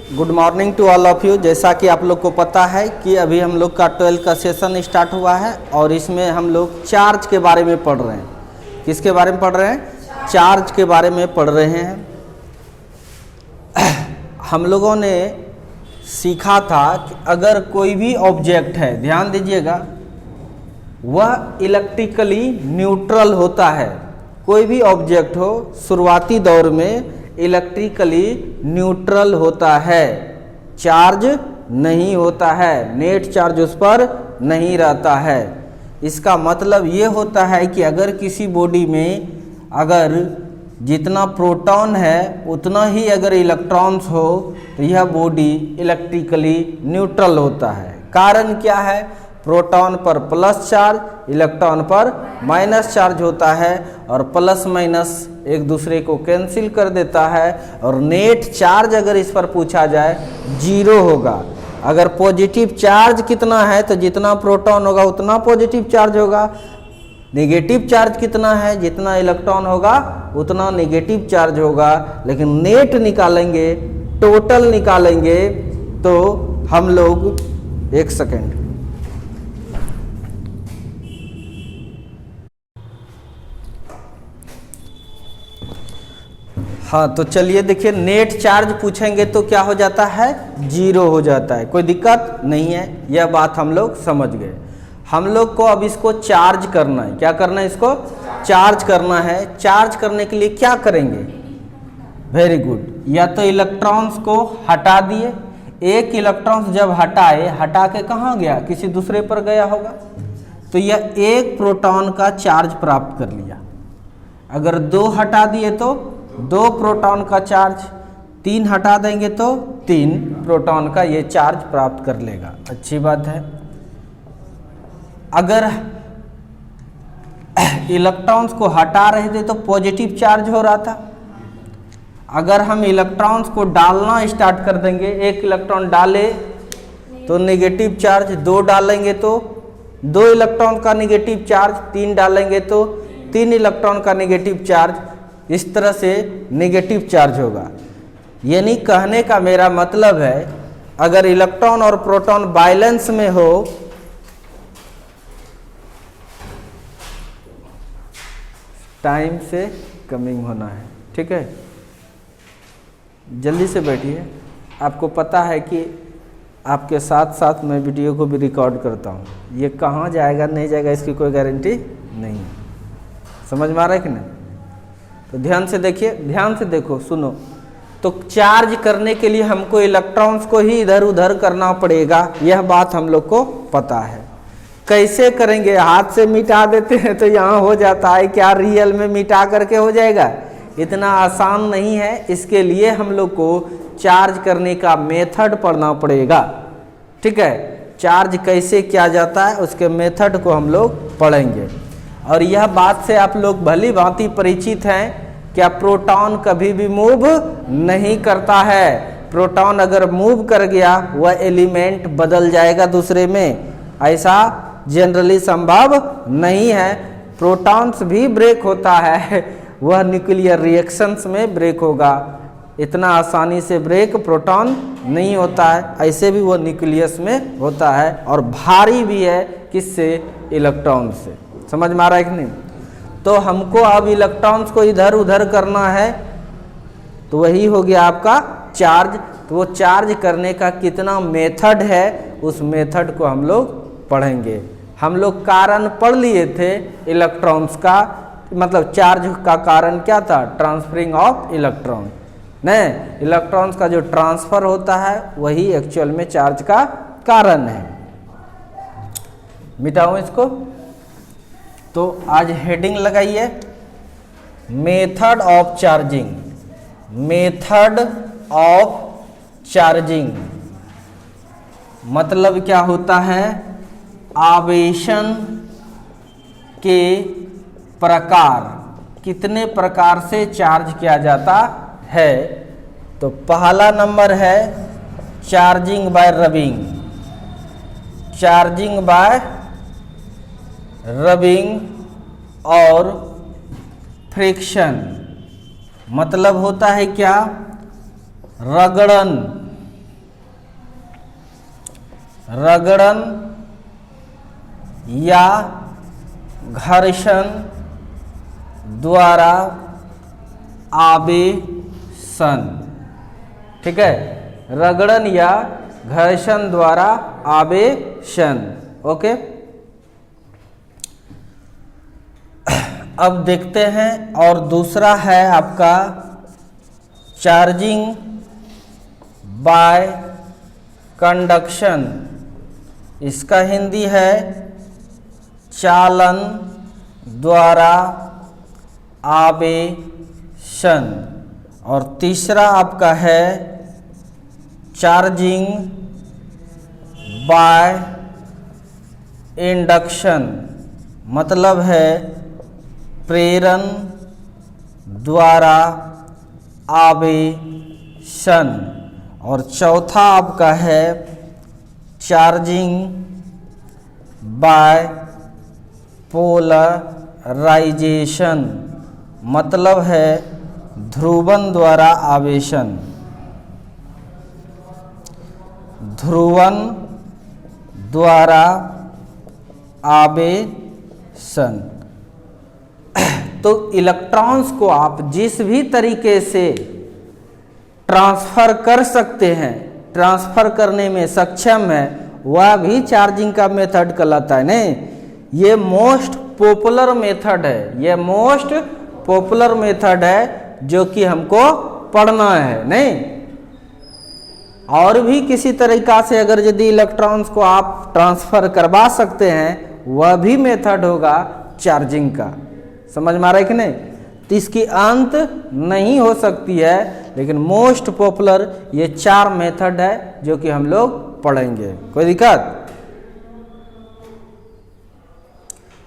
Good morning to all of you. जैसा कि आप लोग को पता है कि अभी हम लोग का 12 का सेशन स्टार्ट हुआ है और इसमें हम लोग चार्ज के बारे में पढ़ रहे हैं। किसके बारे में पढ़ रहे हैं? चार्ज के बारे में पढ़ रहे हैं। हम लोगों ने सीखा था कि अगर कोई भी ऑब्जेक्ट है, ध्यान दीजिएगा, वह इलेक्ट्रिकली न्यूट्रल होता है। कोई भी ऑब्जेक्ट हो शुरुआती दौर में इलेक्ट्रिकली न्यूट्रल होता है, चार्ज नहीं होता है, नेट चार्ज उस पर नहीं रहता है। इसका मतलब ये होता है कि अगर किसी बॉडी में अगर जितना प्रोटॉन है उतना ही अगर इलेक्ट्रॉन्स हो तो यह बॉडी इलेक्ट्रिकली न्यूट्रल होता है। कारण क्या है? प्रोटॉन पर प्लस चार्ज, इलेक्ट्रॉन पर माइनस चार्ज होता है और प्लस माइनस एक दूसरे को कैंसिल कर देता है और नेट चार्ज अगर इस पर पूछा जाए जीरो होगा। अगर पॉजिटिव चार्ज कितना है तो जितना प्रोटॉन होगा उतना पॉजिटिव चार्ज होगा, नेगेटिव चार्ज कितना है जितना इलेक्ट्रॉन होगा उतना नेगेटिव चार्ज होगा। लेकिन नेट निकालेंगे, टोटल निकालेंगे तो हम लोग, एक सेकेंड, हाँ तो चलिए देखिए, नेट चार्ज पूछेंगे तो क्या हो जाता है? जीरो हो जाता है। कोई दिक्कत नहीं है, यह बात हम लोग समझ गए। हम लोग को अब इसको चार्ज करना है। क्या करना है? इसको चार्ज करना है। चार्ज करने के लिए क्या करेंगे? वेरी गुड, या तो इलेक्ट्रॉन्स को हटा दिए। एक इलेक्ट्रॉन्स जब हटाए, हटा के कहाँ गया? किसी दूसरे पर गया होगा, तो यह एक प्रोटॉन का चार्ज प्राप्त कर लिया। अगर दो हटा दिए तो दो प्रोटॉन का चार्ज, तीन हटा देंगे तो तीन प्रोटॉन का ये चार्ज प्राप्त कर लेगा। अच्छी बात है। अगर इलेक्ट्रॉन्स को हटा रहे थे तो पॉजिटिव चार्ज हो रहा था। अगर हम इलेक्ट्रॉन्स को डालना स्टार्ट कर देंगे, एक इलेक्ट्रॉन डाले तो नेगेटिव चार्ज, दो डालेंगे तो दो इलेक्ट्रॉन का नेगेटिव चार्ज, तीन डालेंगे तो तीन इलेक्ट्रॉन का नेगेटिव चार्ज, इस तरह से नेगेटिव चार्ज होगा। यानी कहने का मेरा मतलब है, अगर इलेक्ट्रॉन और प्रोटॉन बैलेंस में हो टाइम से कमिंग होना है, ठीक है? जल्दी से बैठिए। आपको पता है कि आपके साथ साथ मैं वीडियो को भी रिकॉर्ड करता हूँ। ये कहाँ जाएगा नहीं जाएगा इसकी कोई गारंटी नहीं है। समझ में आ रहा है कि नहीं? तो ध्यान से देखिए, ध्यान से देखो, सुनो। तो चार्ज करने के लिए हमको इलेक्ट्रॉन्स को ही इधर उधर करना पड़ेगा, यह बात हम लोग को पता है। कैसे करेंगे? हाथ से मिटा देते हैं तो यहाँ हो जाता है। क्या रियल में मिटा करके हो जाएगा? इतना आसान नहीं है। इसके लिए हम लोग को चार्ज करने का मेथड पढ़ना पड़ेगा, ठीक है? चार्ज कैसे किया जाता है उसके मेथड को हम लोग पढ़ेंगे। और यह बात से आप लोग भली भांति परिचित हैं, क्या प्रोटॉन कभी भी मूव नहीं करता है। प्रोटॉन अगर मूव कर गया वह एलिमेंट बदल जाएगा दूसरे में, ऐसा जनरली संभव नहीं है। प्रोटॉन्स भी ब्रेक होता है, वह न्यूक्लियर रिएक्शंस में ब्रेक होगा। इतना आसानी से ब्रेक प्रोटॉन नहीं होता है, ऐसे भी वह न्यूक्लियस में होता है और भारी भी है। किससे? इलेक्ट्रॉन से। समझ में आ रहा है कि नहीं? तो हमको अब इलेक्ट्रॉन्स को इधर उधर करना है, तो वही हो गया आपका चार्ज। तो वो चार्ज करने का कितना मेथड है उस मेथड को हम लोग पढ़ेंगे। हम लोग कारण पढ़ लिए थे इलेक्ट्रॉन्स का, मतलब चार्ज का कारण क्या था? Transferring of electron. नहीं, इलेक्ट्रॉन्स का जो ट्रांसफर होता है वही एक्चुअल में चार्ज का कारण है। मिटाऊं इसको? तो आज हेडिंग लगाइए, method of charging. Method of charging मतलब क्या होता है? आवेशन के प्रकार, कितने प्रकार से चार्ज किया जाता है। तो पहला नंबर है charging by rubbing. Charging by rubbing और फ्रिक्शन मतलब होता है क्या? रगड़न, रगड़न या घर्षण द्वारा आवेशन। ठीक है, रगड़न या घर्षण द्वारा आवेशन। ओके, अब देखते हैं। और दूसरा है आपका चार्जिंग बाय कंडक्शन। इसका हिंदी है चालन द्वारा आवेशन। और तीसरा आपका है चार्जिंग बाय इंडक्शन, मतलब है प्रेरण द्वारा आवेशन। और चौथा आपका है चार्जिंग बाय पोलराइजेशन, मतलब है ध्रुवन द्वारा आवेशन। ध्रुवन द्वारा आवेशन। तो इलेक्ट्रॉन्स को आप जिस भी तरीके से ट्रांसफर कर सकते हैं, ट्रांसफर करने में सक्षम है, वह भी चार्जिंग का मेथड कहलाता है। नहीं, ये मोस्ट पॉपुलर मेथड है, ये मोस्ट पॉपुलर मेथड है जो कि हमको पढ़ना है। नहीं, और भी किसी तरीका से अगर यदि इलेक्ट्रॉन्स को आप ट्रांसफर करवा सकते हैं, वह भी मेथड होगा चार्जिंग का। समझ में आ रहा है कि नहीं? तो इसकी अंत नहीं हो सकती है, लेकिन मोस्ट पॉपुलर ये 4 मेथड है जो कि हम लोग पढ़ेंगे। कोई दिक्कत?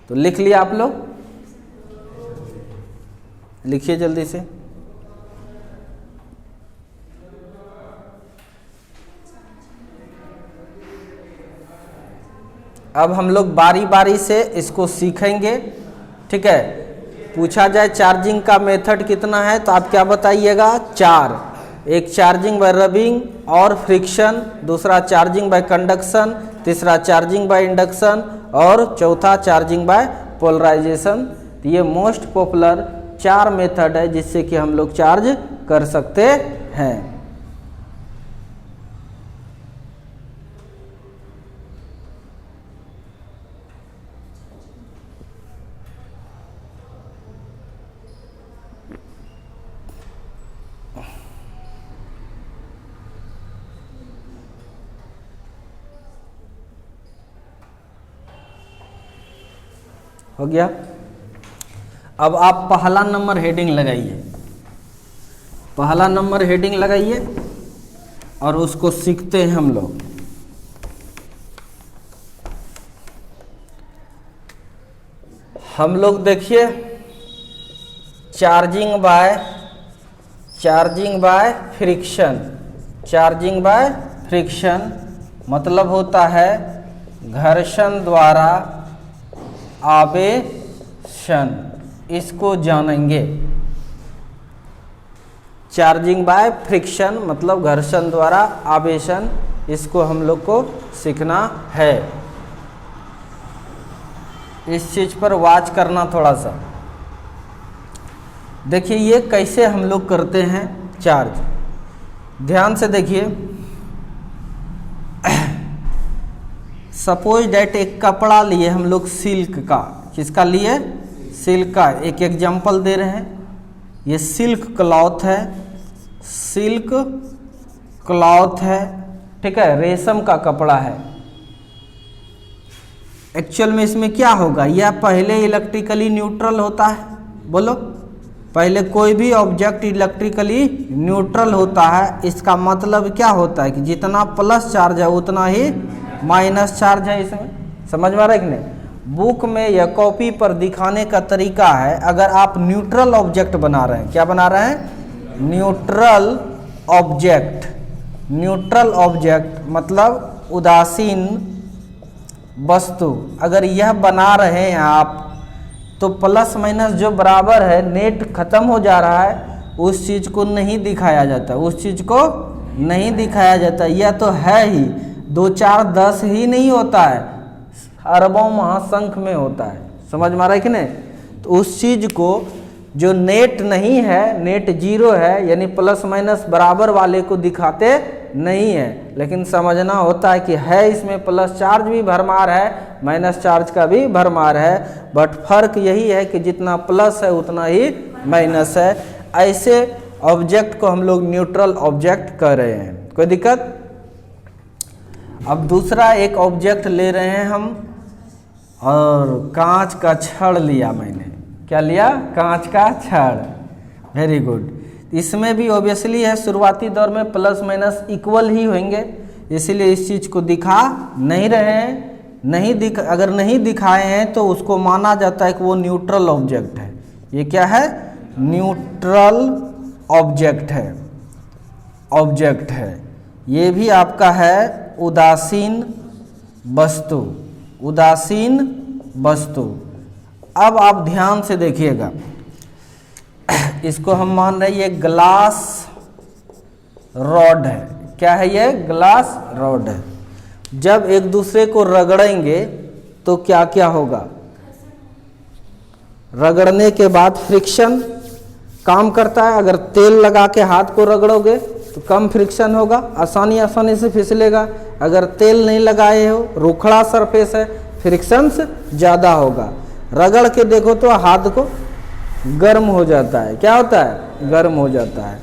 तो लिख लिया आप लोग, लिखिए जल्दी से। अब हम लोग बारी बारी से इसको सीखेंगे। ठीक है, पूछा जाए चार्जिंग का मेथड कितना है तो आप क्या बताइएगा? 4। एक चार्जिंग बाय रबिंग और फ्रिक्शन, दूसरा चार्जिंग बाय कंडक्शन, तीसरा चार्जिंग बाय इंडक्शन और चौथा चार्जिंग बाय पोलराइजेशन। तो ये मोस्ट पॉपुलर 4 मेथड है जिससे कि हम लोग चार्ज कर सकते हैं। हो गया? अब आप पहला नंबर हेडिंग लगाइए, पहला नंबर हेडिंग लगाइए और उसको सीखते हैं हम लोग। हम लोग देखिए charging by friction. Charging by friction मतलब होता है घर्षण द्वारा आवेशन। इसको जानेंगे। चार्जिंग बाय फ्रिक्शन मतलब घर्षण द्वारा आवेशन, इसको हम लोग को सीखना है। इस चीज पर वाच करना थोड़ा सा। देखिए ये कैसे हम लोग करते हैं चार्ज, ध्यान से देखिए। सपोज डेट एक कपड़ा लिए हम लोग सिल्क का, किसका लिए? सिल्क का। एक एग्जाम्पल दे रहे हैं, ये सिल्क क्लॉथ है, सिल्क क्लॉथ है, ठीक है, रेशम का कपड़ा है। एक्चुअल में इसमें क्या होगा? यह पहले इलेक्ट्रिकली न्यूट्रल होता है। बोलो, पहले कोई भी ऑब्जेक्ट इलेक्ट्रिकली न्यूट्रल होता है। इसका मतलब क्या होता है कि जितना प्लस चार्ज है उतना ही माइनस चार्ज है इसमें। समझ में आ रहा है कि नहीं? बुक में या कॉपी पर दिखाने का तरीका है, अगर आप न्यूट्रल ऑब्जेक्ट बना रहे हैं, क्या बना रहे हैं? Neutral object. न्यूट्रल ऑब्जेक्ट मतलब उदासीन वस्तु। अगर यह बना रहे हैं आप, तो प्लस माइनस जो बराबर है, नेट खत्म हो जा रहा है, उस चीज को नहीं दिखाया जाता, उस चीज को नहीं दिखाया जाता। यह तो है ही, 2 4 10 ही नहीं होता है, अरबों महासंख्य में होता है। समझ में आ रहा है कि नहीं? तो उस चीज को जो नेट नहीं है, नेट जीरो है, यानी प्लस माइनस बराबर वाले को दिखाते नहीं है, लेकिन समझना होता है कि है इसमें प्लस चार्ज भी भरमार है, माइनस चार्ज का भी भरमार है, बट फर्क यही है कि जितना प्लस है उतना ही माइनस है। ऐसे ऑब्जेक्ट को हम लोग न्यूट्रल ऑब्जेक्ट कह रहे हैं। कोई दिक्कत? अब दूसरा एक ऑब्जेक्ट ले रहे हैं हम, और कांच का छड़ लिया मैंने। क्या लिया? कांच का छड़। Very good. इसमें भी ऑब्वियसली है शुरुआती दौर में प्लस माइनस इक्वल ही होंगे, इसीलिए इस चीज को दिखा नहीं रहे हैं। अगर नहीं दिखाए हैं तो उसको माना जाता है कि वो न्यूट्रल ऑब्जेक्ट है। ये क्या है? न्यूट्रल ऑब्जेक्ट है। ऑब्जेक्ट है ये भी आपका है उदासीन वस्तु। उदासीन वस्तु। अब आप ध्यान से देखिएगा, इसको हम मान रहे हैं ये ग्लास रॉड है। क्या है ये? ग्लास रॉड है। जब एक दूसरे को रगड़ेंगे तो क्या क्या होगा? रगड़ने के बाद फ्रिक्शन काम करता है। अगर तेल लगा के हाथ को रगड़ोगे तो कम फ्रिक्शन होगा, आसानी से फिसलेगा। अगर तेल नहीं लगाए हो, रूखड़ा सरफेस है, फ्रिक्शंस ज़्यादा होगा। रगड़ के देखो तो हाथ को गर्म हो जाता है। क्या होता है? गर्म हो जाता है।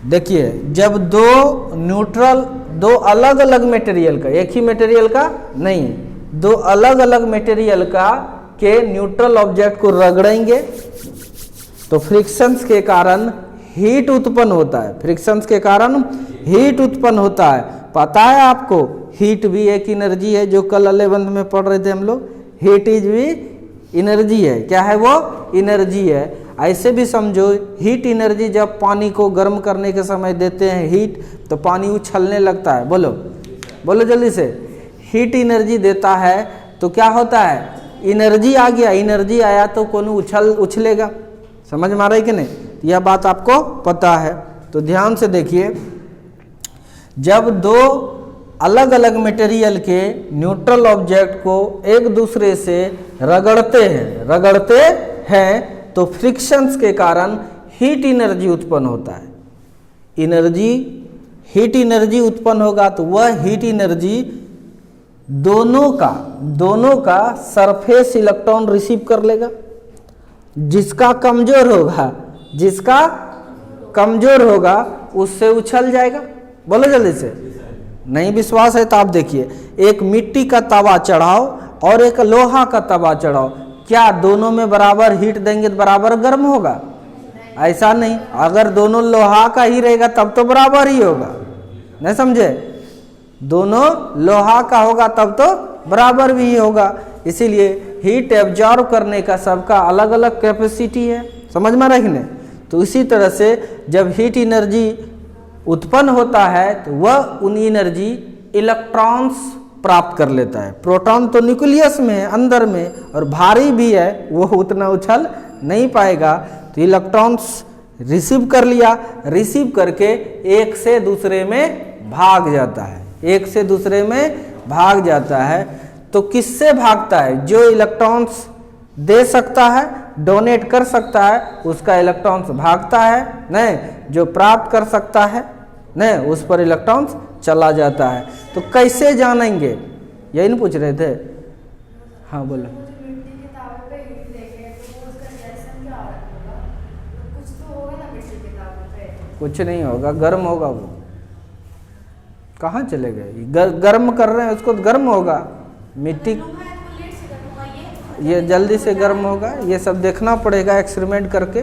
देखिए, जब दो अलग अलग मटेरियल का, एक ही मटेरियल का नहीं, दो अलग अलग मटेरियल का के न्यूट्रल ऑब्जेक्ट को रगड़ेंगे तो फ्रिक्शंस के कारण हीट उत्पन्न होता है। फ्रिक्शंस के कारण हीट उत्पन्न होता है। पता है आपको, हीट भी एक एनर्जी है, जो कल 11th में पढ़ रहे थे हम लोग। हीट इज भी एनर्जी है। क्या है वो? एनर्जी है। ऐसे भी समझो, हीट एनर्जी जब पानी को गर्म करने के समय देते हैं हीट, तो पानी उछलने लगता है। बोलो बोलो जल्दी से। हीट एनर्जी देता है तो क्या होता है? एनर्जी आ गया। एनर्जी आया तो कौन उछलेगा। समझ में आ रहा है कि नहीं? यह बात आपको पता है। तो ध्यान से देखिए, जब दो अलग अलग मटेरियल के न्यूट्रल ऑब्जेक्ट को एक दूसरे से रगड़ते हैं तो फ्रिक्शंस के कारण हीट एनर्जी उत्पन्न होता है। हीट एनर्जी उत्पन्न होगा तो वह हीट एनर्जी दोनों का सरफेस इलेक्ट्रॉन रिसीव कर लेगा। जिसका कमजोर होगा उससे उछल जाएगा। बोलो जल्दी से। नहीं विश्वास है तो आप देखिए, एक मिट्टी का तवा चढ़ाओ और एक लोहा का तवा चढ़ाओ, क्या दोनों में बराबर हीट देंगे तो बराबर गर्म होगा? ऐसा नहीं। अगर दोनों लोहा का ही रहेगा तब तो बराबर ही होगा। नहीं समझे? दोनों लोहा का होगा तब तो बराबर भी होगा। इसीलिए हीट एब्जॉर्ब करने का सबका अलग अलग कैपेसिटी है। समझ में रखने। तो इसी तरह से जब हीट एनर्जी उत्पन्न होता है तो वह उन एनर्जी इलेक्ट्रॉन्स प्राप्त कर लेता है। प्रोटॉन तो न्यूक्लियस में है, अंदर में, और भारी भी है, वो उतना उछल नहीं पाएगा। तो इलेक्ट्रॉन्स रिसीव कर लिया, रिसीव करके एक से दूसरे में भाग जाता है। तो किससे भागता है? जो इलेक्ट्रॉन्स दे सकता है, डोनेट कर सकता है, उसका इलेक्ट्रॉन्स भागता है। नहीं, जो प्राप्त कर सकता है नहीं, उस पर इलेक्ट्रॉन्स चला जाता है। तो कैसे जानेंगे? यही नहीं पूछ रहे थे? हाँ बोलो। कुछ नहीं होगा, गर्म होगा। वो कहाँ चले गए? गर्म कर रहे हैं उसको, तो गर्म होगा। मिट्टी ये जल्दी से गर्म होगा। ये सब देखना पड़ेगा एक्सपेरिमेंट करके।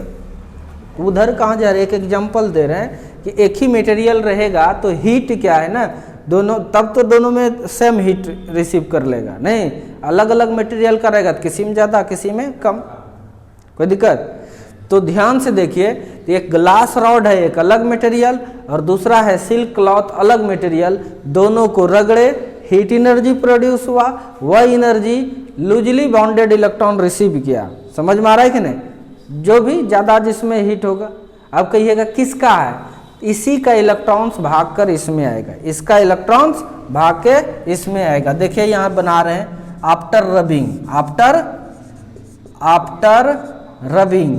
उधर कहाँ जा रहे हैं? एक एग्जांपल दे रहे हैं कि एक ही मटेरियल रहेगा तो हीट क्या है ना, दोनों, तब तो दोनों में सेम हीट रिसीव कर लेगा। नहीं, अलग अलग मटेरियल का रहेगा तो किसी में ज़्यादा किसी में कम। कोई दिक्कत? तो ध्यान से देखिए, एक ग्लास रॉड है एक अलग मटेरियल, और दूसरा है सिल्क क्लॉथ अलग मटेरियल। दोनों को रगड़े, हीट एनर्जी प्रोड्यूस हुआ, वह energy loosely bounded electron receive किया। समझ में आ रहा है कि नहीं? जो भी ज़्यादा जिसमें हीट होगा। अब कहिएगा किसका है? इसी का इलेक्ट्रॉन्स भाग कर इसमें आएगा, इसका इलेक्ट्रॉन्स भाग के इसमें आएगा। देखिए यहाँ बना रहे हैं आफ्टर रबिंग, आफ्टर रबिंग,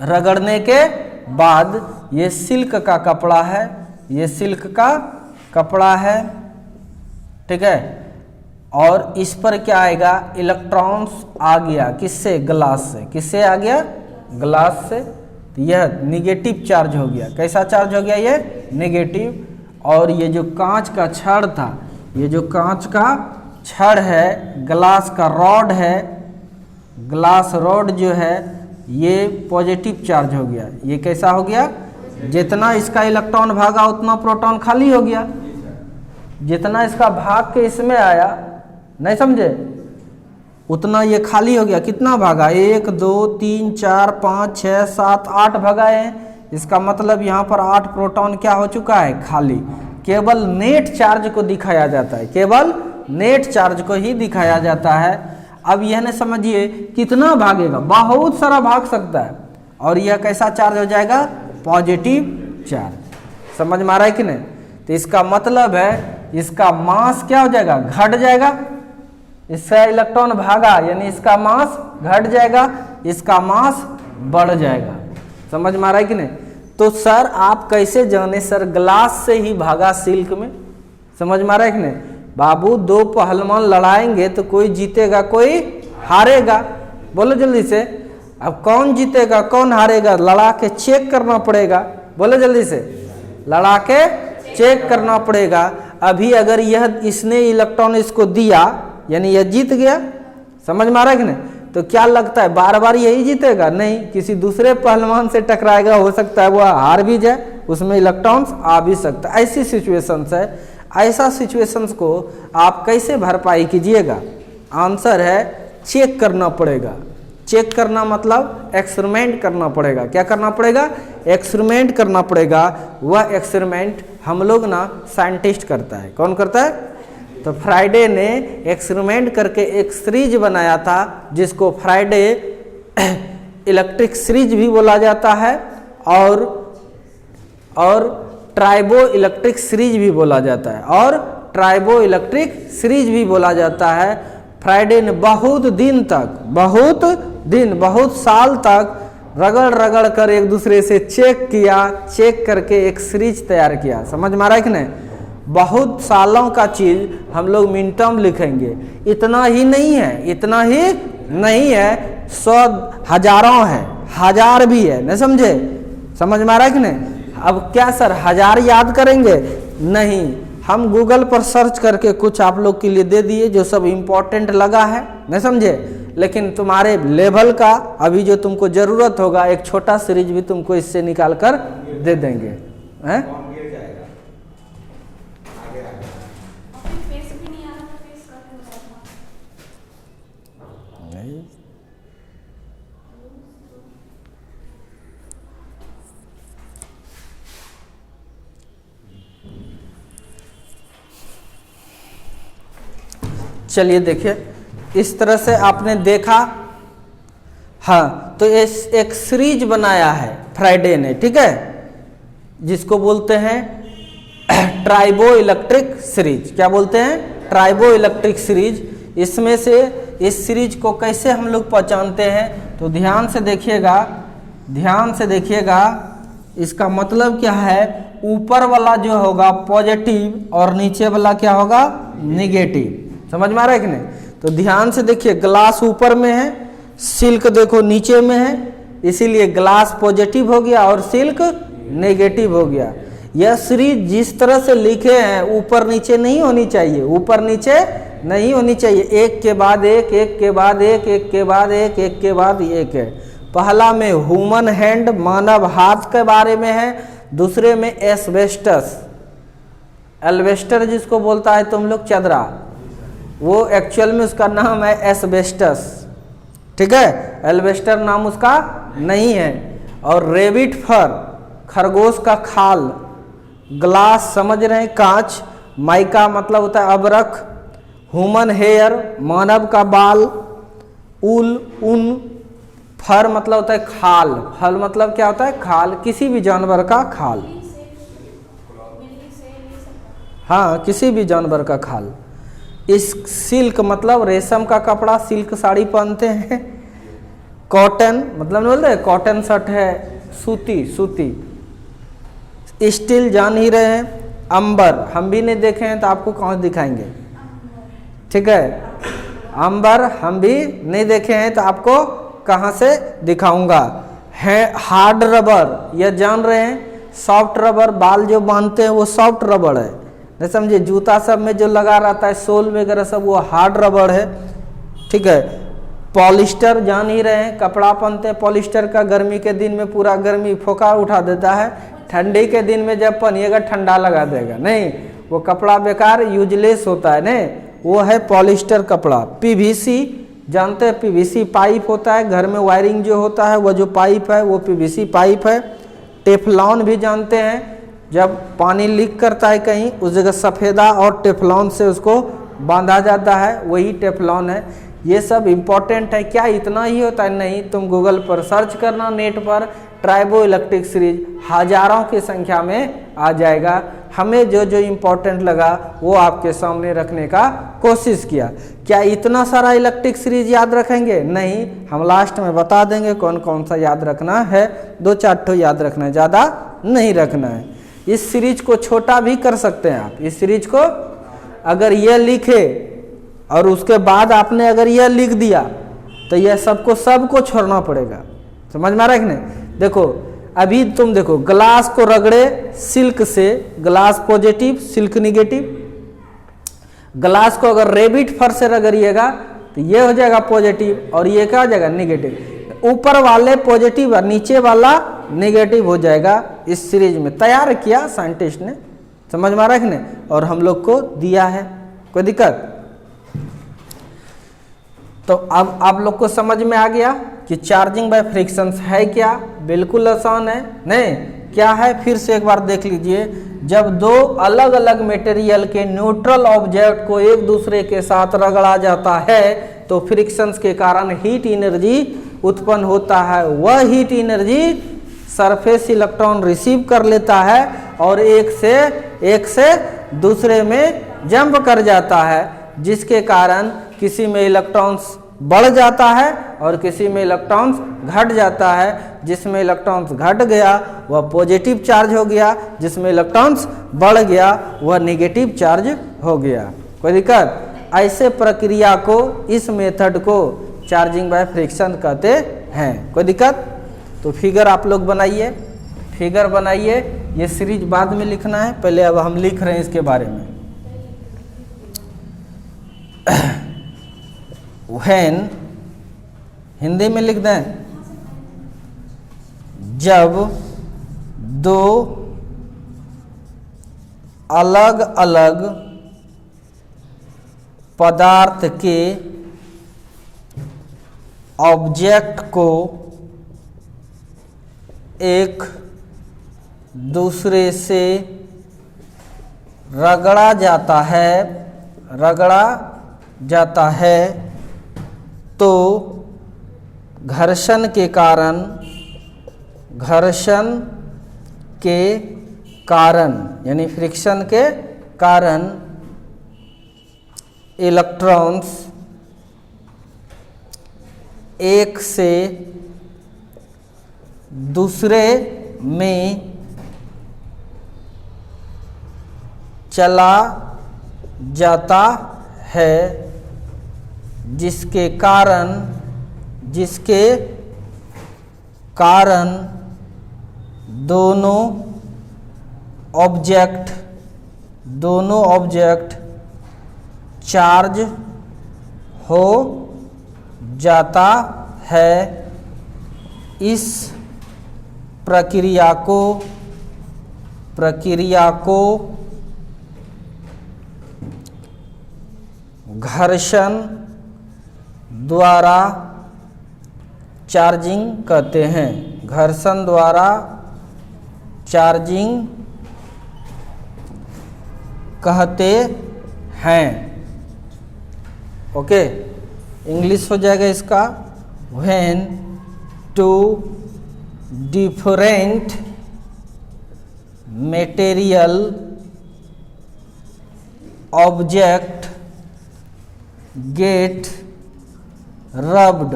रगड़ने के बाद, ये सिल्क का कपड़ा है, ये सिल्क का कपड़ा है, ठीक है, और इस पर क्या आएगा, इलेक्ट्रॉन्स आ गया किससे, ग्लास से, किससे आ गया, ग्लास से, तो यह निगेटिव चार्ज हो गया। कैसा चार्ज हो गया, ये नेगेटिव। और ये जो कांच का छड़ था, ये जो कांच का छड़ है, ग्लास का रॉड है, ग्लास रॉड जो है ये पॉजिटिव चार्ज हो गया। ये कैसा हो गया, जितना इसका इलेक्ट्रॉन भागा उतना प्रोटॉन खाली हो गया, जितना इसका भाग के इसमें आया, नहीं समझे, उतना ये खाली हो गया। कितना भागा, 1 2 3 4 5 6 7 8 भगाए हैं। इसका मतलब यहाँ पर 8 प्रोटॉन क्या हो चुका है, खाली। केवल नेट चार्ज को दिखाया जाता है, केवल नेट चार्ज को ही दिखाया जाता है। अब यह न समझिए कितना भागेगा, बहुत सारा भाग सकता है, और यह कैसा चार्ज हो जाएगा, पॉजिटिव चार्ज। समझ में आ रहा है कि नहीं। तो इसका मतलब है इसका मास क्या हो जाएगा, घट जाएगा। इसका इलेक्ट्रॉन भागा यानी इसका मास घट जाएगा, इसका मास बढ़ जाएगा। समझ में आ रहा है कि नहीं। तो सर आप कैसे जाने, सर ग्लास से ही भागा सिल्क में। समझ में आ रहा है कि नहीं। बाबू दो पहलवान लड़ाएंगे तो कोई जीतेगा कोई हारेगा, बोलो जल्दी से। अब कौन जीतेगा कौन हारेगा, लड़ा के चेक करना पड़ेगा, बोलो जल्दी से, लड़ा के चेक करना पड़ेगा। अभी अगर यह इसने इलेक्ट्रॉन इसको दिया यानी यह जीत गया। समझ में आ रहा है कि नहीं। तो क्या लगता है बार बार यही जीतेगा, नहीं, किसी दूसरे पहलवान से टकराएगा, हो सकता है वह हार भी जाए, उसमें इलेक्ट्रॉन्स आ भी सकता है। ऐसी सिचुएशंस है, ऐसा सिचुएशंस को आप कैसे भरपाई कीजिएगा। आंसर है चेक करना पड़ेगा। चेक करना मतलब एक्सपेरिमेंट करना पड़ेगा। क्या करना पड़ेगा, एक्सपेरिमेंट करना पड़ेगा। वह एक्सपेरिमेंट हम लोग ना साइंटिस्ट करता है। कौन करता है, तो फ्राइडे ने एक्सपेरिमेंट करके एक सीरीज बनाया था जिसको फ्राइडे इलेक्ट्रिक सीरीज भी बोला जाता है और ट्राइबो इलेक्ट्रिक सीरीज भी बोला जाता है, और ट्राइबो इलेक्ट्रिक सीरीज भी बोला जाता है। फ्राइडे ने बहुत दिन तक, बहुत साल तक रगड़ रगड़ कर एक दूसरे से चेक किया, चेक करके एक सीरीज तैयार किया। समझ में आ रहा है कि नहीं। बहुत सालों का चीज हम लोग मिनटों में लिखेंगे। इतना ही नहीं है, इतना ही नहीं है, 100 हजारों है, हजार भी है, नहीं समझे। समझ में आ रहा है कि नहीं। अब क्या सर 1000 याद करेंगे, नहीं, हम गूगल पर सर्च करके कुछ आप लोग के लिए दे दिए जो सब इम्पोर्टेंट लगा है, नहीं समझे। लेकिन तुम्हारे लेवल का अभी जो तुमको जरूरत होगा एक छोटा सीरीज भी तुमको इससे निकाल कर दे देंगे, हैं। चलिए देखिए, इस तरह से आपने देखा। हाँ, तो एक सीरीज बनाया है फ्राइडे ने, ठीक है, जिसको बोलते हैं ट्राइबो इलेक्ट्रिक सीरीज। क्या बोलते हैं, ट्राइबो इलेक्ट्रिक सीरीज। इसमें से इस सीरीज को कैसे हम लोग पहचानते हैं, तो ध्यान से देखिएगा, ध्यान से देखिएगा। इसका मतलब क्या है, ऊपर वाला जो होगा पॉजिटिव और नीचे वाला क्या होगा, नेगेटिव। समझ में आ रहा है कि नहीं। तो ध्यान से देखिए, ग्लास ऊपर में है, सिल्क देखो नीचे में है, इसीलिए ग्लास पॉजिटिव हो गया और सिल्क नेगेटिव हो गया। यह सीरीज जिस तरह से लिखे हैं ऊपर नीचे नहीं होनी चाहिए, ऊपर नीचे नहीं होनी चाहिए, एक के बाद एक, एक के बाद एक, एक के बाद एक, एक के बाद एक है। पहला में ह्यूमन हैंड, मानव हाथ के बारे में है, दूसरे में एस्बेस्टस, एल्वेस्टर जिसको बोलता है तुम लोग चदरा, वो एक्चुअल में उसका नाम है एस्बेस्टस, ठीक है, एल्वेस्टर नाम उसका नहीं है। और रेबिट फर, खरगोश का खाल, ग्लास समझ रहे हैं, कांच, माइका मतलब होता है अबरख, ह्यूमन हेयर मानव का बाल, ऊल ऊन, फर मतलब होता है खाल, फल मतलब क्या होता है खाल, किसी भी जानवर का खाल। हाँ, किसी भी जानवर का खाल। इस सिल्क मतलब रेशम का कपड़ा, सिल्क साड़ी पहनते हैं। कॉटन मतलब बोल रहे कॉटन शर्ट है, सूती सूती। स्टील जान ही रहे हैं। अंबर हम भी नहीं देखे हैं तो आपको कौन दिखाएंगे, ठीक है। अंबर हम भी नहीं देखे हैं तो आपको कहाँ से दिखाऊंगा। है हार्ड रबर, यह जान रहे हैं। सॉफ्ट रबर, बाल जो बांधते हैं वो सॉफ्ट रबर है, नहीं समझे। जूता सब में जो लगा रहता है सोल वगैरह सब, वो हार्ड रबर है, ठीक है। पॉलिस्टर जान ही रहे हैं, कपड़ा पहनते हैं पॉलिस्टर का, गर्मी के दिन में पूरा गर्मी फोका उठा देता है, ठंडी के दिन में जब पहनिएगा ठंडा लगा देगा, नहीं वो कपड़ा बेकार यूजलेस होता है, नहीं वो है पॉलिस्टर कपड़ा। पीवीसी जानते हैं, पीवीसी पाइप होता है, घर में वायरिंग जो होता है वो जो पाइप है वो पीवीसी पाइप है। टेफलॉन भी जानते हैं, जब पानी लीक करता है कहीं उस जगह सफ़ेदा और टेफलॉन से उसको बांधा जाता है, वही टेफलॉन है। ये सब इम्पोर्टेंट है। क्या इतना ही होता है, नहीं, तुम गूगल पर सर्च करना, नेट पर ट्राइबो इलेक्ट्रिक सीरीज हजारों की संख्या में आ जाएगा। हमें जो जो इम्पोर्टेंट लगा वो आपके सामने रखने का कोशिश किया। क्या इतना सारा इलेक्ट्रिक सीरीज याद रखेंगे, नहीं, हम लास्ट में बता देंगे कौन कौन सा याद रखना है। 2-4 ठो याद रखना है, ज़्यादा नहीं रखना है। इस सीरीज को छोटा भी कर सकते हैं आप। इस सीरीज को अगर यह लिखे और उसके बाद आपने अगर यह लिख दिया तो यह सबको छोड़ना पड़ेगा। समझ में आ रहा है कि नहीं। देखो अभी तुम देखो, ग्लास को रगड़े सिल्क से, glass positive silk negative. Glass को अगर रेबिट फर से रगड़िएगा तो ये हो जाएगा पॉजिटिव और ये क्या हो जाएगा निगेटिव। ऊपर वाले पॉजिटिव और नीचे वाला नेगेटिव हो जाएगा। इस सीरीज में तैयार किया साइंटिस्ट ने, समझ में आ रहा है कि नहीं, और हम लोग को दिया है। कोई दिक्कत? तो अब आप लोग को समझ में आ गया कि चार्जिंग बाय फ्रिक्शंस है क्या। बिल्कुल आसान है, नहीं क्या है, फिर से एक बार देख लीजिए। जब दो अलग अलग मटेरियल के न्यूट्रल ऑब्जेक्ट को एक दूसरे के साथ रगड़ा जाता है तो फ्रिक्शंस के कारण हीट एनर्जी उत्पन्न होता है। वह heat energy surface electron receive कर लेता है और एक से दूसरे में जंप कर जाता है, जिसके कारण किसी में इलेक्ट्रॉन्स बढ़ जाता है और किसी में इलेक्ट्रॉन्स घट जाता है। जिसमें इलेक्ट्रॉन्स घट गया वह पॉजिटिव चार्ज हो गया, जिसमें इलेक्ट्रॉन्स बढ़ गया वह नेगेटिव चार्ज हो गया। कोई दिक्कत? ऐसे प्रक्रिया को, इस मेथड को चार्जिंग बाय फ्रिक्शन कहते हैं। कोई दिक्कत? तो फिगर आप लोग बनाइए, फिगर बनाइए। ये सीरीज बाद में लिखना है, पहले अब हम लिख रहे हैं इसके बारे में। व्हेन हिंदी में लिख दें, जब दो अलग अलग पदार्थ के ऑब्जेक्ट को एक दूसरे से रगड़ा जाता है तो घर्षण के कारण यानी फ्रिक्शन के कारण इलेक्ट्रॉन्स एक से दूसरे में चला जाता है, जिसके कारण दोनों ऑब्जेक्ट चार्ज हो जाता है। इस प्रक्रिया को घर्षण द्वारा चार्जिंग कहते हैं। घर्षण द्वारा चार्जिंग कहते हैं। ओके, इंग्लिश हो जाएगा इसका। When two different material object get rubbed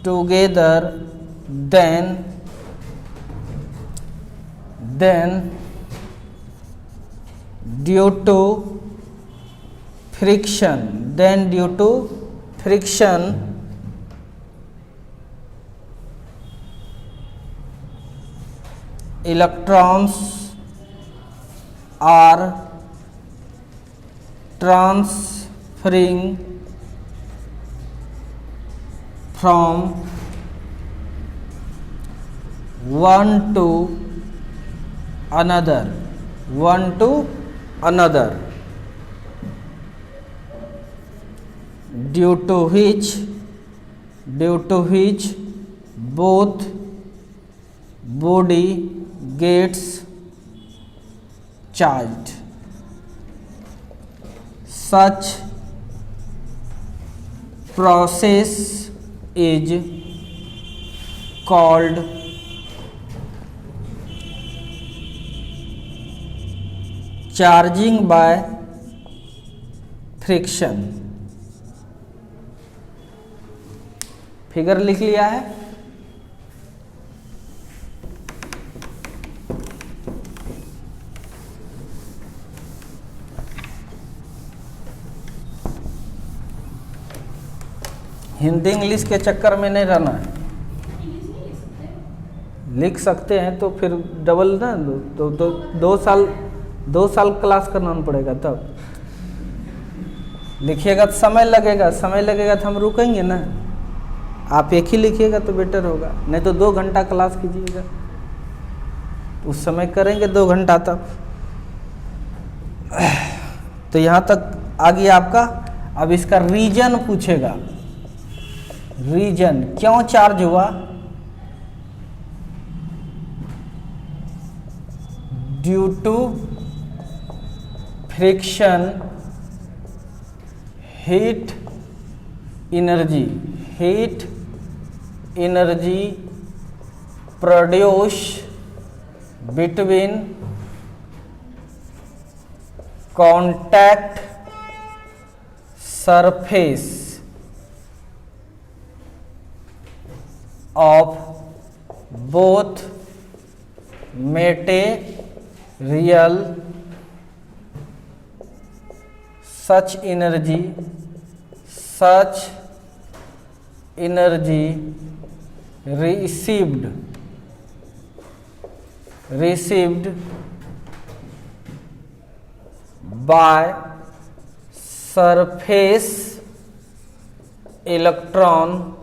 together, then due to friction electrons are transferring from one to another, due to which both body gets charged. Such process is called charging by friction. Figure लिख लिया है। Hindi English के चक्कर में नहीं रहना है। लिख सकते हैं तो फिर डबल ना तो 2 साल क्लास करना पड़ेगा, तब लिखिएगा तो समय लगेगा तो हम रुकेंगे ना। आप एक ही लिखिएगा तो बेटर होगा, नहीं तो 2 घंटा क्लास कीजिएगा, उस समय करेंगे 2 घंटा तक। तो यहाँ तक आ गया आपका। अब इसका रीजन पूछेगा, रीजन क्यों चार्ज हुआ, due to friction heat energy produce between contact surface of both material, such energy received by surface electron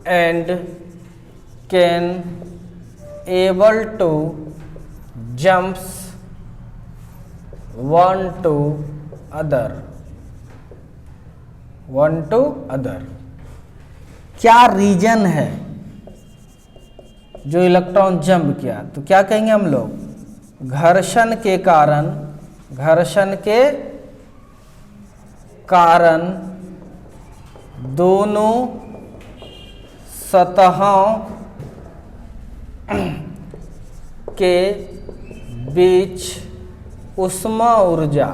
and can able to jumps one to other। क्या रीजन है जो इलेक्ट्रॉन जंप किया, तो क्या कहेंगे हम लोग, घर्षण के कारण दोनों सतहों के बीच उष्मा ऊर्जा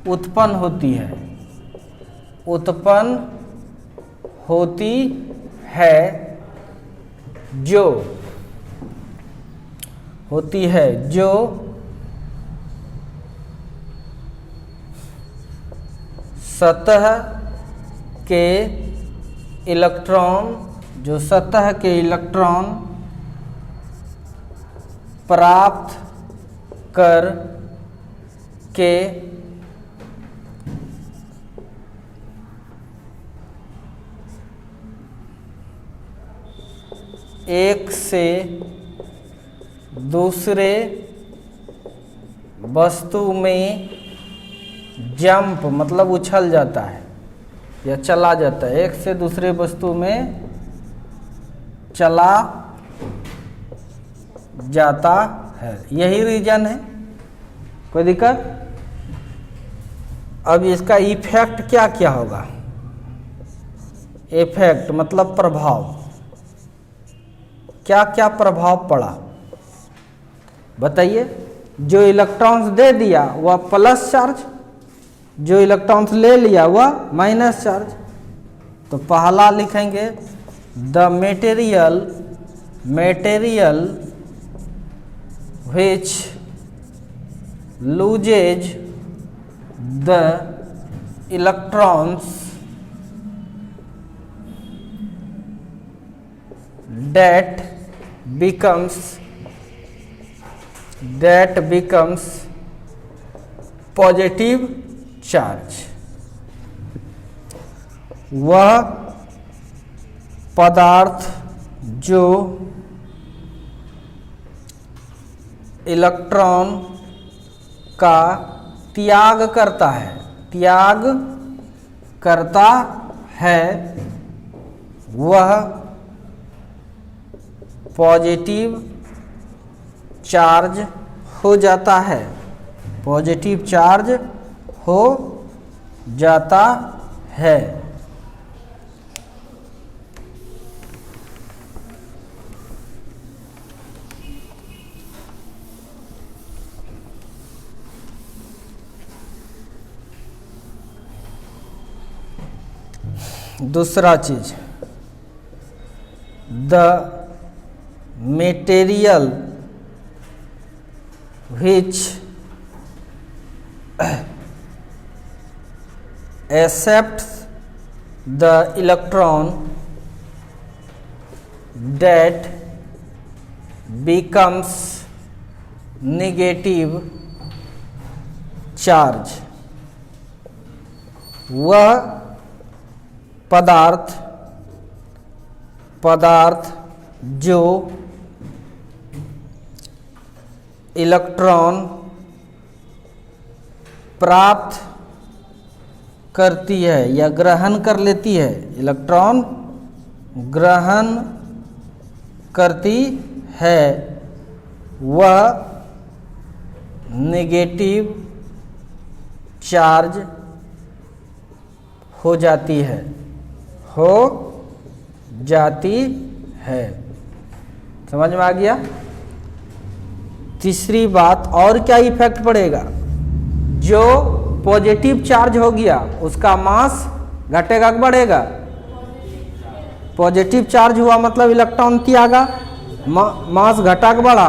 उत्पन्न होती है जो सतह के इलेक्ट्रॉन प्राप्त कर के एक से दूसरे वस्तु में जंप मतलब उछल जाता है या चला जाता है, एक से दूसरे वस्तु में चला जाता है, यही रीजन है। कोई दिक्कत? अब इसका इफेक्ट क्या क्या होगा? इफेक्ट मतलब प्रभाव, क्या क्या प्रभाव पड़ा बताइए। जो इलेक्ट्रॉन्स दे दिया वह प्लस चार्ज, जो इलेक्ट्रॉन्स ले लिया वह माइनस चार्ज। तो पहला लिखेंगे the material which loses the electrons that becomes positive charge। वह पदार्थ जो इलेक्ट्रॉन का त्याग करता है वह पॉजिटिव चार्ज हो जाता है, पॉजिटिव चार्ज हो जाता है। दूसरा चीज, the material which accepts the electron that becomes negative charge। वह पदार्थ जो इलेक्ट्रॉन प्राप्त करती है या ग्रहण कर लेती है, इलेक्ट्रॉन ग्रहण करती है, वह नेगेटिव चार्ज हो जाती है, समझ में आ गया? तीसरी बात, और क्या इफेक्ट पड़ेगा? जो पॉजिटिव चार्ज हो गया उसका मास घटेगा कि बढ़ेगा? पॉजिटिव चार्ज हुआ मतलब इलेक्ट्रॉन त्यागा, मास घटा कि बढ़ा?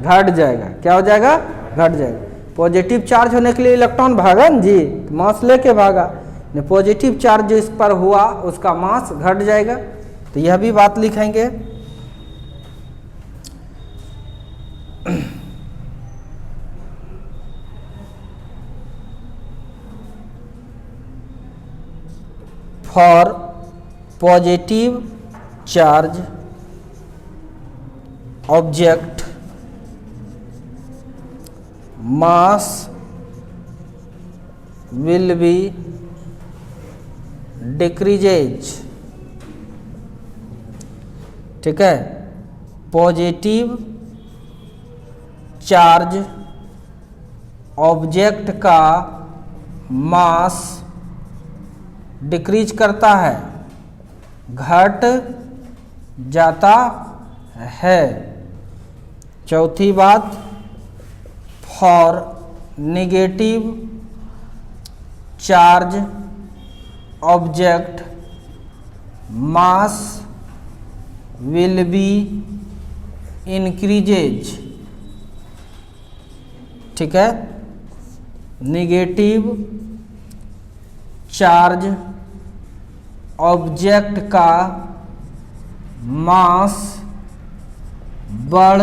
घट जाएगा। क्या हो जाएगा? घट जाएगा। पॉजिटिव चार्ज होने के लिए इलेक्ट्रॉन भागा न जी, तो मास लेके भागा। पॉजिटिव चार्ज जो इस पर हुआ उसका मास घट जाएगा। तो यह भी बात लिखेंगे। For positive charge object mass will be decreases। ठीक है, पॉजिटिव चार्ज ऑब्जेक्ट का मास डिक्रीज करता है, घट जाता है। चौथी बात, for negative charge object mass will be increases. ठीक है, नेगेटिव चार्ज ऑब्जेक्ट का मास बढ़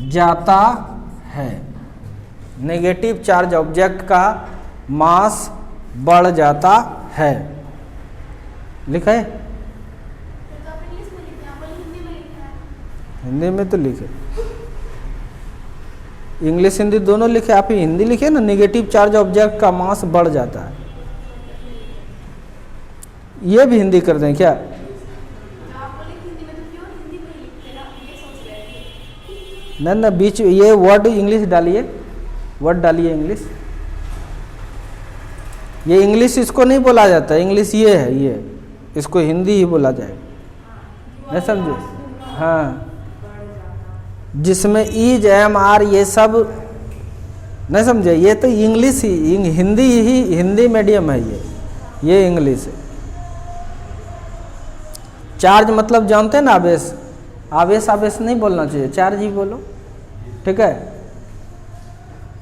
जाता है। नेगेटिव चार्ज ऑब्जेक्ट का मास बढ़ जाता है। लिखा है? हिंदी में तो लिखे, इंग्लिश हिंदी दोनों लिखे। आप हिंदी लिखे ना, नेगेटिव चार्ज ऑब्जेक्ट का मास बढ़ जाता है। ये भी हिंदी कर दें क्या? ना ना बीच ये वर्ड इंग्लिश डालिए, वर्ड डालिए इंग्लिश। ये इंग्लिश इसको नहीं बोला जाता, इंग्लिश ये है, ये इसको हिंदी ही बोला जाएगा, नहीं समझे? हाँ, जिसमें ईज एम आर ये सब, नहीं समझे? ये तो इंग्लिश ही, हिंदी मीडियम है ये इंग्लिश है। चार्ज मतलब जानते हैं ना, आवेश। आवेश नहीं बोलना चाहिए, चार्ज ही बोलो, ठीक है?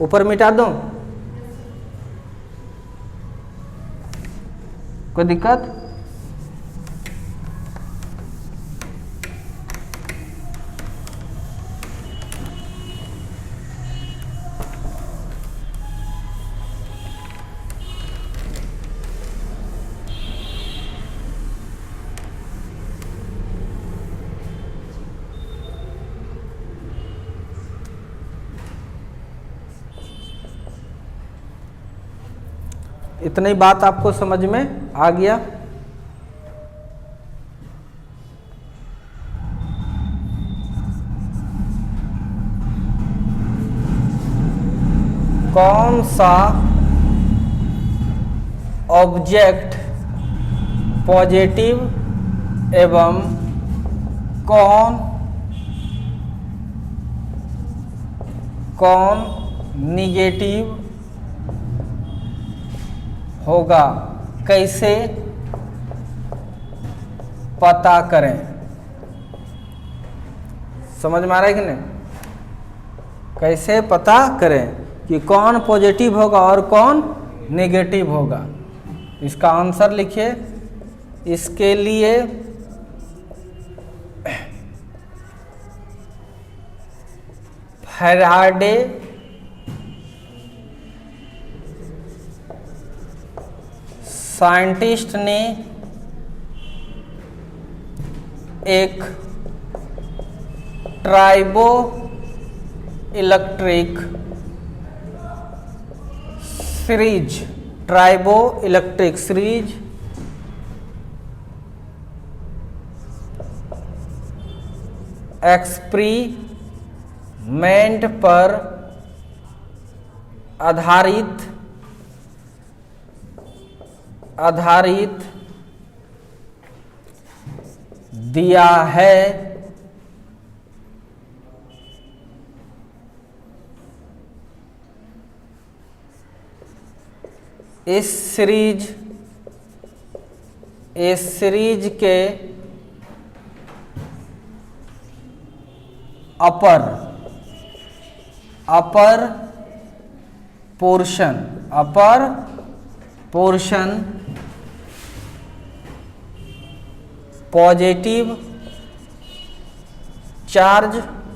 ऊपर मिटा दूं, कोई दिक्कत? इतनी बात आपको समझ में आ गया? कौन सा ऑब्जेक्ट पॉजिटिव एवं कौन निगेटिव होगा, कैसे पता करें? समझ में आ रहा है कि नहीं? कैसे पता करें कि कौन पॉजिटिव होगा और कौन नेगेटिव होगा? इसका आंसर लिखिए। इसके लिए फैराडे साइंटिस्ट ने एक ट्राइबो इलेक्ट्रिक सीरीज एक्सपेरिमेंट पर आधारित दिया है। इस सीरीज के अपर पोर्शन पॉजिटिव चार्ज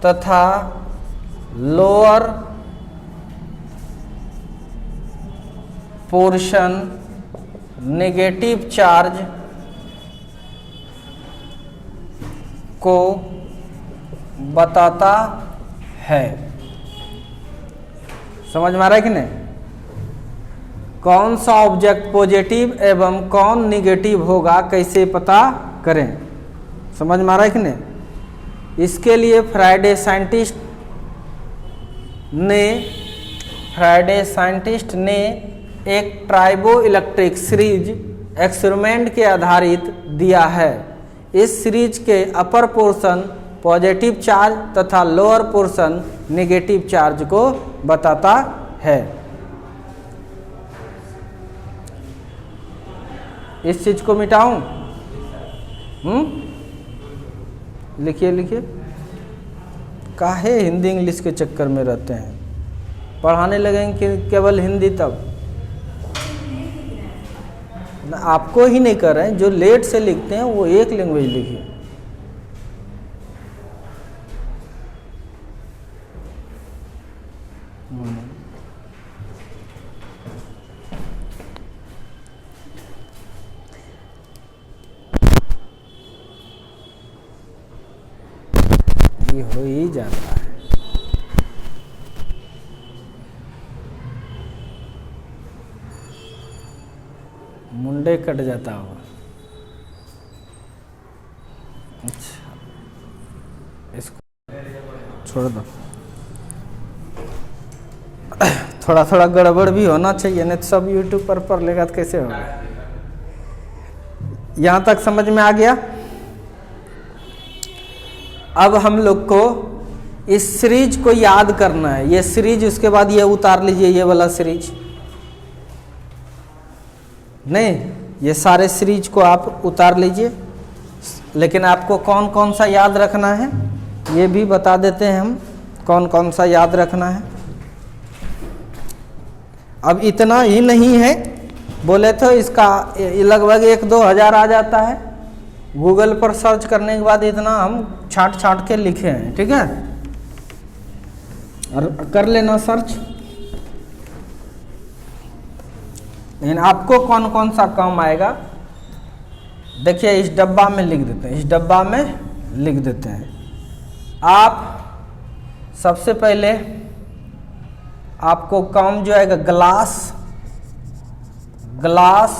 तथा लोअर पोर्शन नेगेटिव चार्ज को बताता है। समझ में आ रहा है कि नहीं? कौन सा ऑब्जेक्ट पॉजिटिव एवं कौन निगेटिव होगा, कैसे पता करें? समझ में आ रहा है कि नहीं? इसके लिए फैराडे साइंटिस्ट ने एक ट्राइबो इलेक्ट्रिक सीरीज एक्सपेरिमेंट के आधारित दिया है। इस सीरीज के अपर पोर्शन पॉजिटिव चार्ज तथा लोअर पोर्शन नेगेटिव चार्ज को बताता है। इस चीज को मिटाऊं? लिखिए। काहे हिंदी इंग्लिश के चक्कर में रहते हैं? पढ़ाने लगेंगे कि केवल हिंदी तब ना, आपको ही नहीं कर रहे हैं। जो लेट से लिखते हैं वो एक लैंग्वेज लिखिए। ये हो ही जाता है। मुंडे कट जाता होगा। अच्छा, इसको छोड़ दो, थोड़ा थोड़ा गड़बड़ भी होना चाहिए, नहीं तो सब यूट्यूब पर पढ़ लेगा तो कैसे होगा। यहाँ तक समझ में आ गया। अब हम लोग को इस सीरीज को याद करना है, ये सीरीज, उसके बाद ये उतार लीजिए, ये वाला सीरीज नहीं, ये सारे सीरीज को आप उतार लीजिए। लेकिन आपको कौन कौन सा याद रखना है ये भी बता देते हैं हम, कौन कौन सा याद रखना है। अब इतना ही नहीं है, बोले तो इसका लगभग 1-2 हज़ार आ जाता है। गूगल पर सर्च करने के बाद इतना हम छांट छांट के लिखे हैं, ठीक है, और कर लेना सर्च। लेकिन आपको कौन कौन सा काम आएगा देखिए, इस डब्बा में लिख देते हैं, इस डब्बा में लिख देते हैं। आप सबसे पहले आपको काम जो आएगा ग्लास, ग्लास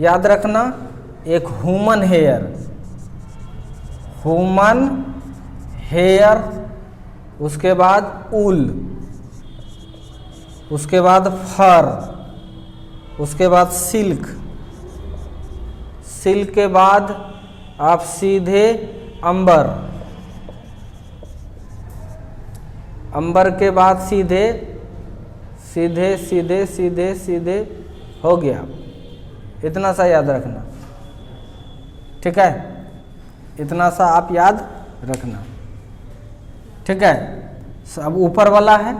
याद रखना, एक ह्यूमन हेयर, ह्यूमन हेयर, उसके बाद ऊल, उसके बाद फर, उसके बाद सिल्क, सिल्क के बाद आप सीधे अंबर, अंबर के बाद सीधे सीधे सीधे सीधे सीधे हो गया। इतना सा याद रखना, ठीक है, इतना सा आप याद रखना, ठीक है। अब ऊपर वाला है,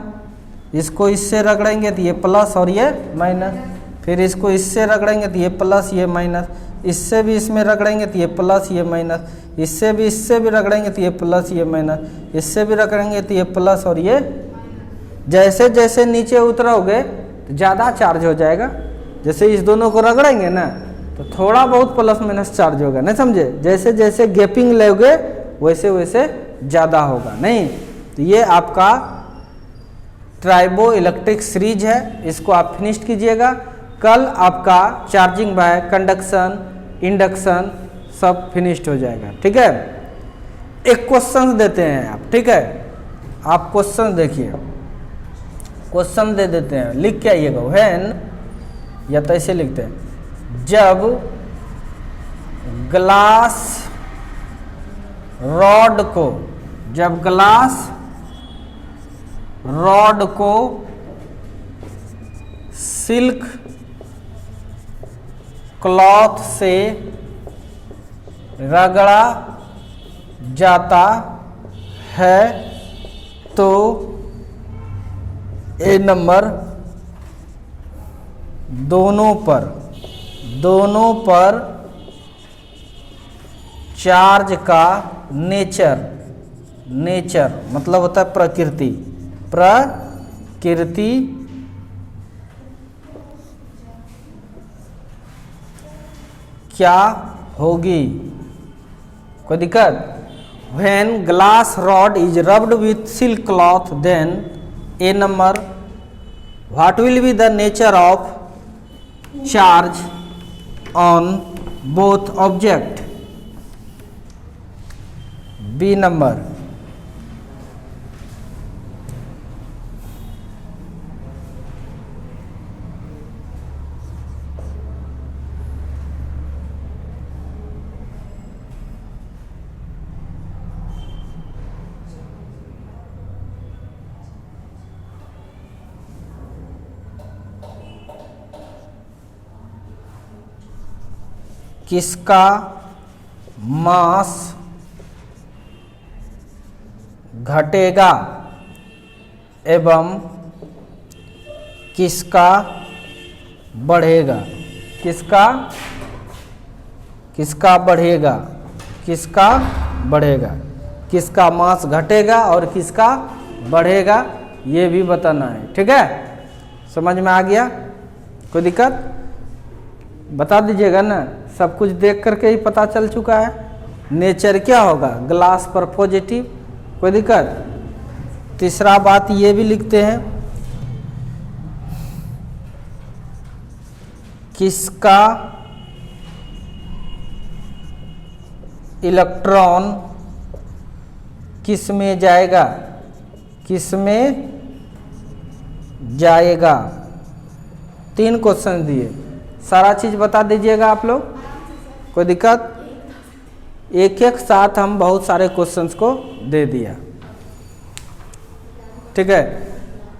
इसको इससे रगड़ेंगे तो ये प्लस और ये माइनस, फिर इसको इससे रगड़ेंगे तो ये प्लस ये माइनस, इससे भी इसमें रगड़ेंगे तो ये प्लस ये माइनस, इससे भी रगड़ेंगे तो ये प्लस ये माइनस, इससे भी रगड़ेंगे तो ये प्लस और ये। जैसे जैसे नीचे उतरोगे तो ज़्यादा चार्ज हो जाएगा। जैसे इस दोनों को रगड़ेंगे ना तो थोड़ा बहुत प्लस माइनस चार्ज होगा, नहीं समझे। जैसे जैसे गैपिंग लोगे वैसे वैसे ज़्यादा होगा, नहीं। तो ये आपका ट्राइबो इलेक्ट्रिक सीरीज है, इसको आप फिनिश कीजिएगा। कल आपका चार्जिंग बाय कंडक्शन, इंडक्शन सब फिनिश्ड हो जाएगा, ठीक है। एक क्वेश्चन देते हैं आप, ठीक है, आप क्वेश्चन देखिए, क्वेश्चन दे देते हैं, लिख के आइएगा। व्हेन, या तो ऐसे लिखते हैं, जब ग्लास रॉड को, जब ग्लास रॉड को सिल्क क्लॉथ से रगड़ा जाता है तो ए नंबर दोनों पर चार्ज का नेचर, नेचर मतलब होता है प्रकृति, प्रकृति क्या होगी। कोई दिक्कत? When glass rod is rubbed with silk cloth, then A number, what will be the nature of charge on both object? B number, किसका मास घटेगा एवं किसका बढ़ेगा? किसका बढ़ेगा? किसका बढ़ेगा? किसका मास घटेगा और किसका बढ़ेगा, ये भी बताना है, ठीक है। समझ में आ गया? कोई दिक्कत? बता दीजिएगा ना, सब कुछ देख करके ही पता चल चुका है। नेचर क्या होगा? ग्लास पर पॉजिटिव, कोई दिक्कत? तीसरा बात ये भी लिखते हैं, किसका इलेक्ट्रॉन किस में जाएगा? किसमें जाएगा। 3 क्वेश्चन दिए, सारा चीज़ बता दीजिएगा आप लोग, कोई दिक्कत? एक एक साथ हम बहुत सारे क्वेश्चंस को दे दिया, ठीक है।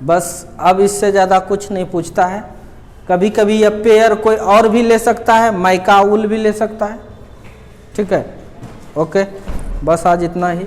बस अब इससे ज़्यादा कुछ नहीं पूछता है। कभी कभी यह पेयर कोई और भी ले सकता है, माइका उल भी ले सकता है, ठीक है। ओके, बस आज इतना ही।